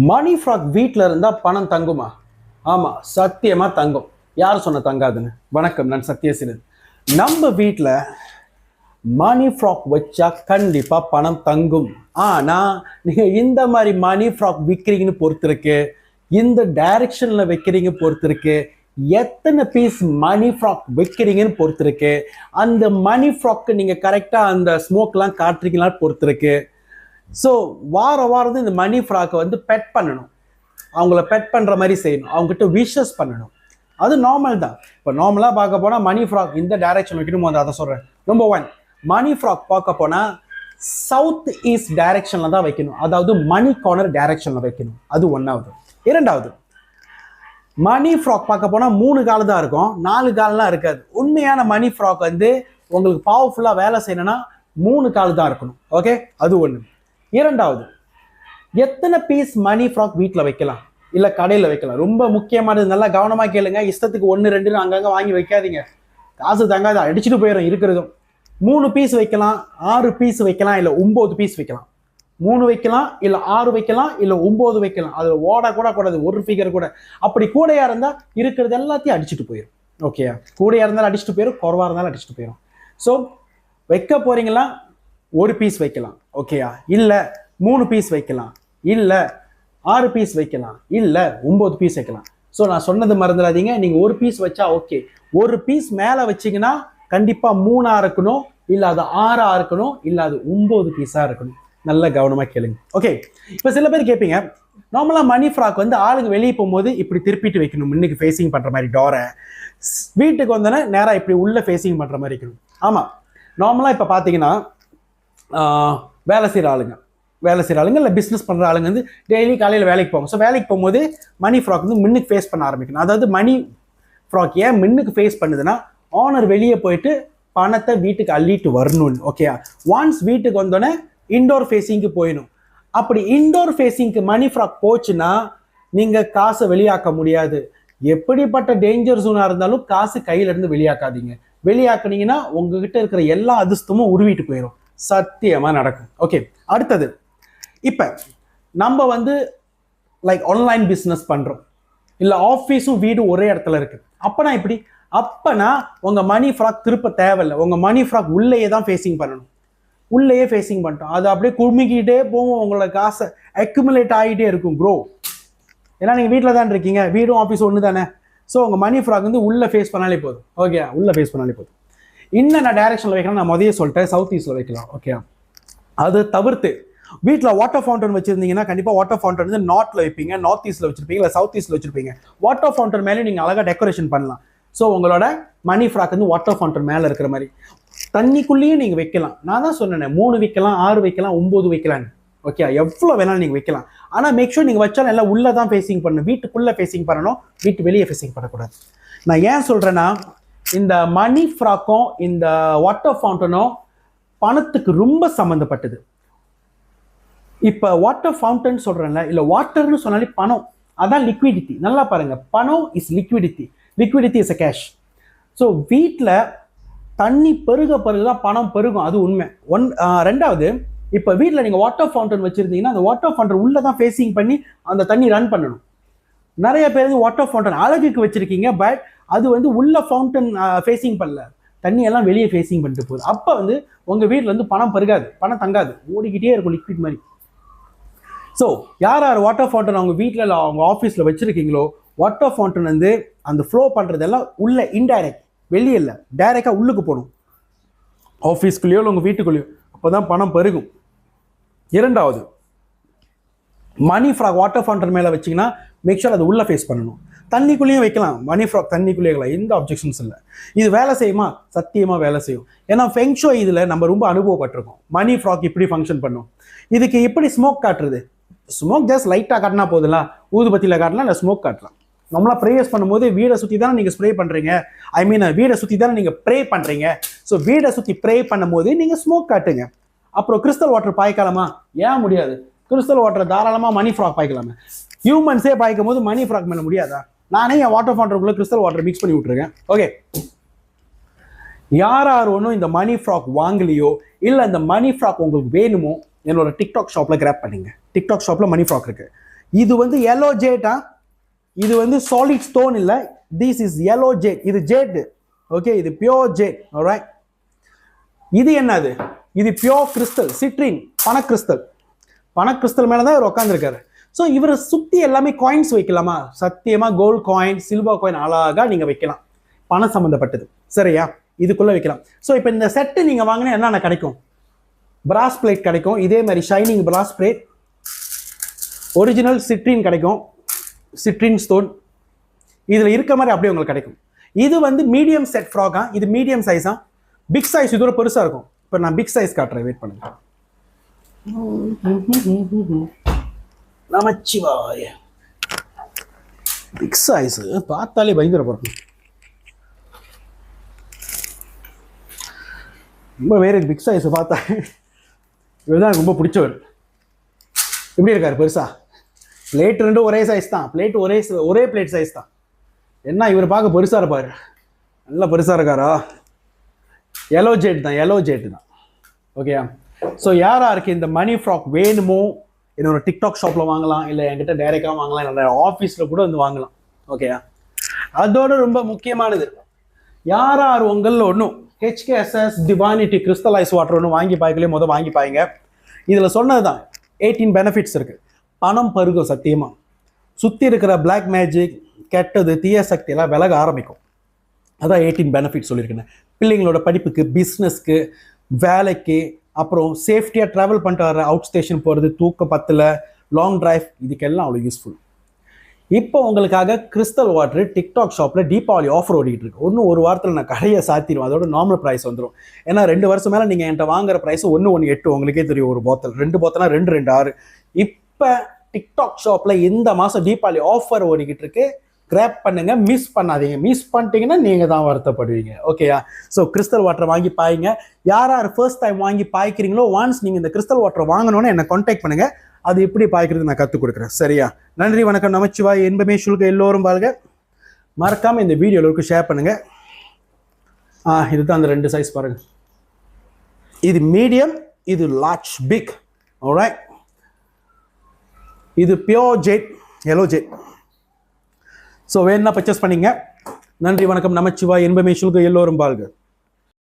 மணி frock வீட்டில் இருந்தால் பணம் தங்குமா? ஆமாம், சத்தியமாக தங்கும். யார் சொன்ன தங்காதுன்னு? வணக்கம், நான் சத்யசீலன். நம்ம வீட்டில் மணி ஃப்ராக் வச்சா கண்டிப்பாக பணம் தங்கும். ஆனால் நீங்கள் இந்த மாதிரி மணி ஃப்ராக் விற்கிறீங்கன்னு பொறுத்திருக்கு, இந்த டைரக்ஷனில் வைக்கிறீங்க பொறுத்திருக்கு, எத்தனை பீஸ் மணி ஃப்ராக் வைக்கிறீங்கன்னு பொறுத்திருக்கு, அந்த மணி ஃப்ராக்கு நீங்கள் கரெக்டாக அந்த ஸ்மோக்லாம் காட்டுறீங்களான்னு பொறுத்திருக்கு. ஸோ வாரம் இந்த மணி ஃப்ராக்கை வந்து பெட் பண்ணணும், அவங்கள பெட் பண்ணுற மாதிரி செய்யணும், அவங்ககிட்ட விஷஸ் பண்ணணும். அது நார்மல் தான். இப்போ நார்மலாக பார்க்க போனால் மணி ஃப்ராக் இந்த டைரக்ஷன் வைக்கணும், அதை சொல்கிறேன். நம்பர் 1, மணி ஃப்ராக் பார்க்க போனால் சவுத் ஈஸ்ட் டைரக்ஷனில் தான் வைக்கணும், அதாவது மணி கார்னர் டைரக்ஷனில் வைக்கணும். அது ஒன்றாவது. இரண்டாவது, மணி ஃப்ராக் பார்க்க போனால் 3 கால் தான் இருக்கும், 4 கால்லாம் இருக்காது. உண்மையான மணி ஃப்ராக் வந்து உங்களுக்கு பவர்ஃபுல்லாக வேலை செய்யணும்னா 3 கால் தான் இருக்கணும். ஓகே, அது ஒன்று. இரண்டாவது, எத்தனை பீஸ் மணி ஃப்ராக் வீட்டில் வைக்கலாம், இல்லை கடையில் வைக்கலாம்? ரொம்ப முக்கியமானது, நல்லா கவனமாக கேளுங்க. இஷ்டத்துக்கு 1 2 அங்கங்கே வாங்கி வைக்காதீங்க, காசு தங்காது, அடிச்சுட்டு போயிடும் இருக்கிறதும். 3 பீஸ் வைக்கலாம், 6 பீஸ் வைக்கலாம், இல்லை 9 பீஸ் வைக்கலாம். 3 வைக்கலாம், இல்லை 6 வைக்கலாம், இல்லை 9 வைக்கலாம். அதில் ஓட கூட கூடாது, ஒரு ஃபிகர் கூட. அப்படி கூடையா இருந்தால் இருக்கிறது எல்லாத்தையும் அடிச்சுட்டு போயிடும். ஓகே, கூடையா இருந்தாலும் அடிச்சுட்டு போயிடும், குறவா இருந்தாலும் அடிச்சுட்டு போயிடும். ஸோ வைக்க போறீங்களா, 1 பீஸ் வைக்கலாம், ஓகேயா? இல்லை 3 பீஸ் வைக்கலாம், இல்லை 6 பீஸ் வைக்கலாம், இல்லை 9 பீஸ் வைக்கலாம். ஸோ நான் சொன்னது மறந்துடாதீங்க. நீங்கள் 1 பீஸ் வச்சா ஓகே, 1 பீஸ் மேலே வச்சிங்கன்னா கண்டிப்பாக 3ஆ இருக்கணும், இல்லை அது 6ஆ இருக்கணும், இல்லை அது 9 பீஸாக இருக்கணும். நல்ல கவனமாக கேளுங்க. ஓகே, இப்போ சில பேர் கேட்பீங்க, நார்மலாக மணி ஃப்ராக் வந்து ஆளுங்க வெளியே போகும்போது இப்படி திருப்பிட்டு வைக்கணும், முன்னுக்கு ஃபேஸிங் பண்ணுற மாதிரி டோரை. வீட்டுக்கு வந்தோன்னே நேராக இப்படி உள்ள ஃபேஸிங் பண்ணுற மாதிரி இருக்கணும். ஆமாம், நார்மலாக இப்போ பார்த்தீங்கன்னா வேலை செய்கிற ஆளுங்க இல்லை பிஸ்னஸ் பண்ணுற ஆளுங்க வந்து டெய்லி காலையில் வேலைக்கு போவாங்க. ஸோ வேலைக்கு போகும்போது மணி ஃப்ராக் வந்து முன்னுக்கு ஃபேஸ் பண்ண ஆரம்பிக்கணும். அதாவது மணி ஃப்ராக் ஏன் முன்னுக்கு ஃபேஸ் பண்ணுதுன்னா, ஓனர் வெளியே போயிட்டு பணத்தை வீட்டுக்கு அள்ளிட்டு வரணும்னு. ஓகேயா? ஒன்ஸ் வீட்டுக்கு வந்தோடனே இன்டோர் ஃபேஸிங்க்கு போயிடும். அப்படி இன்டோர் ஃபேஸிங்க்கு மணி ஃப்ராக் போச்சுன்னா நீங்கள் காசை வெளியாக்க முடியாது. எப்படிப்பட்ட டேஞ்சர் ஜோனாக இருந்தாலும் காசு கையிலேருந்து வெளியாக்காதீங்க. வெளியாக்குனீங்கன்னா உங்ககிட்ட இருக்கிற எல்லா அதிர்ஷ்டமும் உருவிட்டு போயிடும். சத்தியமாக நடக்கும். ஓகே, அடுத்தது, இப்போ நம்ம வந்து லைக் ஆன்லைன் பிஸ்னஸ் பண்ணுறோம், இல்லை ஆஃபீஸும் வீடும் ஒரே இடத்துல இருக்குது. அப்போனா இப்படி, அப்போனா உங்கள் மணி ஃப்ராக் திருப்ப தேவையில்லை. உங்கள் மணி ஃப்ராக் உள்ளேயே தான் ஃபேஸிங் பண்ணணும். உள்ளேயே ஃபேஸிங் பண்ணிட்டோம், அது அப்படியே குழுமிக்கிட்டே போகும், உங்களோட காசை அக்யூமுலேட் ஆகிட்டே இருக்கும் ப்ரோ. ஏன்னா நீங்கள் வீட்டில் தான் இருக்கீங்க, வீடும் ஆஃபீஸ் ஒன்று தானே. ஸோ உங்கள் மணி ஃப்ராக் வந்து உள்ளே ஃபேஸ் பண்ணாலே போதும். ஓகே, உள்ளே ஃபேஸ் பண்ணாலே போதும். இன்னும் நான் டைரக்ஷனில் வைக்கலாம், நான் முதல்ல சொல்லிட்டேன், சவுத் ஈஸ்டில் வைக்கலாம். ஓகே, அது தவிர்த்து வீட்டில் வாட்டர் ஃபவுண்டன் வச்சுருந்தீங்கன்னா கண்டிப்பாக வாட்டர் ஃபவுண்டன் வந்து நார்த்தில் வைப்பீங்க, நார்த் ஈஸ்ட்டில் வச்சுருப்பீங்க, இல்லை சவுத் ஈஸ்ட்டில் வச்சுருப்பீங்க. வாட்டர் ஃபவுண்டன் மேலே நீங்கள் அழகாக டெக்கரேஷன் பண்ணலாம். ஸோ உங்களோட மணி ஃப்ராக் வந்து வாட்டர் ஃபவுண்டன் மேலே இருக்கிற மாதிரி தண்ணிக்குள்ளேயும் நீங்கள் வைக்கலாம். நான் தான் சொன்னேன், 3 வைக்கலாம், 6 வைக்கலாம், 9 வைக்கலான்னு. ஓகே, எவ்வளோ வேணாலும் நீங்கள் வைக்கலாம். ஆனால் மேக் ஷூர் நீங்கள் வச்சாலும் எல்லாம் உள்ளே தான் ஃபேஸிங் பண்ணணும், வீட்டுக்குள்ளே ஃபேஸிங் பண்ணணும், வீட்டு வெளியே ஃபேஸிங் பண்ணக்கூடாது. நான் ஏன் சொல்கிறேன்னா, இந்த மணி ஃப்ராக்கும் இந்த வாட்டர் ஃபவுண்டனும் பணத்துக்கு ரொம்ப சம்மந்தப்பட்டது. இப்போ வாட்டர் ஃபவுண்டன் சொல்கிறேன்ல, இல்லை வாட்டர்னு சொன்னாலே பணம், அதான் லிக்விடிட்டி. நல்லா பாருங்கள், பணம் is liquidity, liquidity is a cash. So வீட்டில் தண்ணி பெருக தான் பணம் பெருகும், அது உண்மை. ரெண்டாவது, இப்போ வீட்டில் நீங்கள் வாட்டர் ஃபவுண்டன் வச்சுருந்தீங்கன்னா அந்த வாட்டர் ஃபவுண்டன் உள்ளே தான் ஃபேஸிங் பண்ணி அந்த தண்ணி ரன் பண்ணணும். நிறைய பேர் வந்து வாட்டர் ஃபவுண்டன் அழகுக்கு வச்சுருக்கீங்க, பட் அது வந்து உள்ள ஃபவுண்டன் ஃபேஸிங் பண்ணல, தண்ணி எல்லாம் வெளியே ஃபேஸிங் பண்ணிட்டு போகுது. அப்போ வந்து உங்கள் வீட்டில் வந்து பணம் பெருகாது, பணம் தங்காது, ஓடிக்கிட்டே இருக்கும் லிக்விட் மாதிரி. ஸோ யார் வாட்டர் ஃபவுண்டன் அவங்க வீட்டில் இல்லை அவங்க ஆஃபீஸில் வச்சுருக்கீங்களோ, வாட்டர் ஃபவுண்டன் வந்து அந்த ஃப்ளோ பண்ணுறதெல்லாம் உள்ள இன்டைரக்ட், வெளியே இல்லை, டைரெக்டாக உள்ளுக்கு போகணும், ஆஃபீஸ்க்குள்ளேயோ இல்லை உங்கள் வீட்டுக்குள்ளேயோ. அப்போ தான் பணம் பெருகும். இரண்டாவது, மணி ஃப்ராக் வாட்டர் ஃபவுண்டன் மேலே வச்சிங்கன்னா மேக் ஷூர் அது உள்ளே ஃபேஸ் பண்ணணும். தண்ணிக்குள்ளேயும் வைக்கலாம், மணி ஃப்ராக் தண்ணிக்குள்ளேயே வைக்கலாம், எந்த அப்ஜெக்ஷன்ஸ் இல்லை. இது வேலை செய்யுமா? சத்தியமாக வேலை செய்யும். ஏன்னா ஃபெங் ஷூய் இதில் நம்ம ரொம்ப அனுபவப்பட்டிருக்கோம். மணி ஃப்ராக் இப்படி ஃபங்க்ஷன் பண்ணும். இதுக்கு எப்படி ஸ்மோக் காட்டுறது? ஸ்மோக் ஜஸ்ட் லைட்டாக காட்டினா போதுலாம், ஊதுபத்தியில் காட்டலாம், இல்லை ஸ்மோக் காட்டலாம். நம்மளாம் ப்ரேயர்ஸ் பண்ணும்போது வீடை சுற்றி தானே நீங்கள் ஸ்ப்ரே பண்ணுறீங்க, வீடை சுற்றி தானே நீங்கள் ப்ரே பண்ணுறீங்க. ஸோ வீடை சுற்றி ப்ரே பண்ணும்போது நீங்கள் ஸ்மோக் காட்டுங்க. அப்புறம் கிறிஸ்டல் வாட்டர் பாய்க்கலாமா? ஏன் முடியாது? கிறிஸ்டல் வாட்டர் தாராளமாக மணி ஃப்ராக் பாய்க்கலாமே. ஹியூமன்ஸே பாய்க்கும் போது மணி ஃப்ராக் மேலே முடியாதா? நானே என் வாட்டர் ஃபவுண்டனுக்குள்ளே கிறிஸ்டல் வாட்டர் மிக்ஸ் பண்ணி விட்ருக்கேன். ஓகே, யார் ஒன்றும் இந்த மணி ஃப்ராக் வாங்கலையோ, இல்லை இந்த மணி ஃப்ராக் உங்களுக்கு வேணுமோ, என்னோட டிக்டாக் ஷாப்பில் கிராப் பண்ணிங்க. டிக்டாக் ஷாப்பில் மணி ஃப்ராக் இருக்குது. இது வந்து yellow jade. இது வந்து solid stone இல்ல. This is yellow jade. இது jade. ஓகே, இது pure jade. Alright. இது என்னது? இது pure crystal, citrine, பண கிறிஸ்டல். பண கிறிஸ்டல் மேல தான் இவர் உட்கார்ந்திருக்காரு. ஸோ இவரை சுத்தி எல்லாமே காயின்ஸ் வைக்கலாமா? சத்தியமா கோல்ட் காயின், சில்வர் காயின் அழகா நீங்க வைக்கலாம். பணம் சம்பந்தப்பட்டது. சரியா? இதுக்குள்ள வைக்கலாம். ஸோ இப்போ இந்த செட்டு நீங்க வாங்கினா என்னென்ன கிடைக்கும்? பிராஸ் பிளேட் கிடைக்கும். இதே மாதிரி ஷைனிங் பிராஸ் பிளேட், ஒரிஜினல் சிட்ரின் கிடைக்கும், சிட்ரின் ஸ்டோன் இதுல இருக்க மாதிரி அப்படியே உங்களுக்கு கிடைக்கும். இது வந்து மீடியம் செட் ஃப்ராகா, இது மீடியம் சைஸா, பிக் சைஸ் இதோட பெருசா இருக்கும். இப்போ நான் பிக் சைஸ் காட்டுறேன், வெயிட் பண்ணுங்க. நமச்சிவாய, பிக் சைஸ் பார்த்தாலே பயங்கர போறோம். ரொம்ப வேற பிக் சைஸ் பார்த்தா இவர்தான் ரொம்ப பிடிச்சவர். எப்படி இருக்காரு? பெருசா. பிளேட் ரெண்டும் ஒரே சைஸ் தான். பிளேட் ஒரே பிளேட் சைஸ் தான். என்ன இவர் பார்க்க பெருசா இருப்பாரு? நல்லா பெருசா இருக்காரா? yellow jade தான், yellow jade தான். ஓகேயா? ஸோ யாருக்கு இந்த மணி ஃப்ராக் வேணுமோ என்னோட டிக்டாக் ஷாப்ல வாங்கலாம், இல்லை என்கிட்ட டைரெக்டாக வாங்கலாம், என்னோட ஆஃபீஸில் கூட வந்து வாங்கலாம். ஓகேயா? அதோட ரொம்ப முக்கியமானது, யார் உங்களில் ஒன்றும் HKSS டிவானிட்டி கிறிஸ்டலைஸ் வாட்டர் ஒன்று வாங்கி பாய்க்கலையே வாங்கி பாய்ங்க. இதில் சொன்னது தான் 18 பெனிஃபிட்ஸ் இருக்குது. பணம் பருகும் சத்தியமாக. சுற்றி இருக்கிற பிளாக் மேஜிக், கெட்டது, தீய சக்தி எல்லாம் விலக ஆரம்பிக்கும். அதான் 18 பெனிஃபிட்ஸ் சொல்லியிருக்கேன். பிள்ளைங்களோட படிப்புக்கு, பிஸ்னஸ்க்கு, வேலைக்கு, அப்புறம் சேஃப்டியாக ட்ராவல் பண்ணிட்டு வர, அவுட் ஸ்டேஷன் போகிறது, தூக்க பத்தில், லாங் டிரைவ், இதுக்கெல்லாம் அவ்வளோ யூஸ்ஃபுல். இப்போ உங்களுக்காக கிறிஸ்டல் வாட்டர் டிக்டாக் ஷாப்பில் தீபாவளி ஆஃபர் ஓடிட்டு இருக்கு. ஒரு வாரத்தில் நான் கடையை சாத்திடுவேன். அதோட நார்மல் ப்ரைஸ் வந்துடும். ஏன்னா 2 வருஷம் மேலே நீங்கள் என்கிட்ட வாங்குற ப்ரைஸ் 118. உங்களுக்கே தெரியும். ஒரு பாட்டில் 2 பாட்டில்னா 226. இப்போ டிக்டாக் ஷாப்பில் இந்த மாதம் தீபாவளி ஆஃபர் ஓடிக்கிட்டு இருக்கு. கிராப் பண்ணுங்க, மிஸ் பண்ணாதீங்க. மிஸ் பண்ணிட்டீங்கன்னா நீங்கள் தான் வருத்தப்படுவீங்க. ஓகேயா? ஸோ கிறிஸ்டல் வாட்டர் வாங்கி பாய்ங்க. யார் ஃபர்ஸ்ட் டைம் வாங்கி பாய்க்கிறீங்களோ, ஒன்ஸ் நீங்கள் இந்த கிறிஸ்டல் வாட்டர் வாங்கணும்னு என்னை கான்டாக்ட் பண்ணுங்க. அது எப்படி பாய்க்கிறது நான் கற்றுக் கொடுக்குறேன். சரியா? நன்றி, வணக்கம், நமச்சிவாய், இன்பமே சுல்க, எல்லோரும் வாழ்க. மறக்காம இந்த வீடியோவுக்கு ஷேர் பண்ணுங்க. இதுதான் அந்த 2 சைஸ் பாருங்க. இது மீடியம், இது லார்ஜ், பிக். ஆல்ரைட். இது pure jet, yellow jet. So வேணா பர்ச்சேஸ் பண்ணிங்க. நன்றி, வணக்கம், நமச்சிவாய், இன்பமே சுல்க, எல்லோரும் வாழ்க.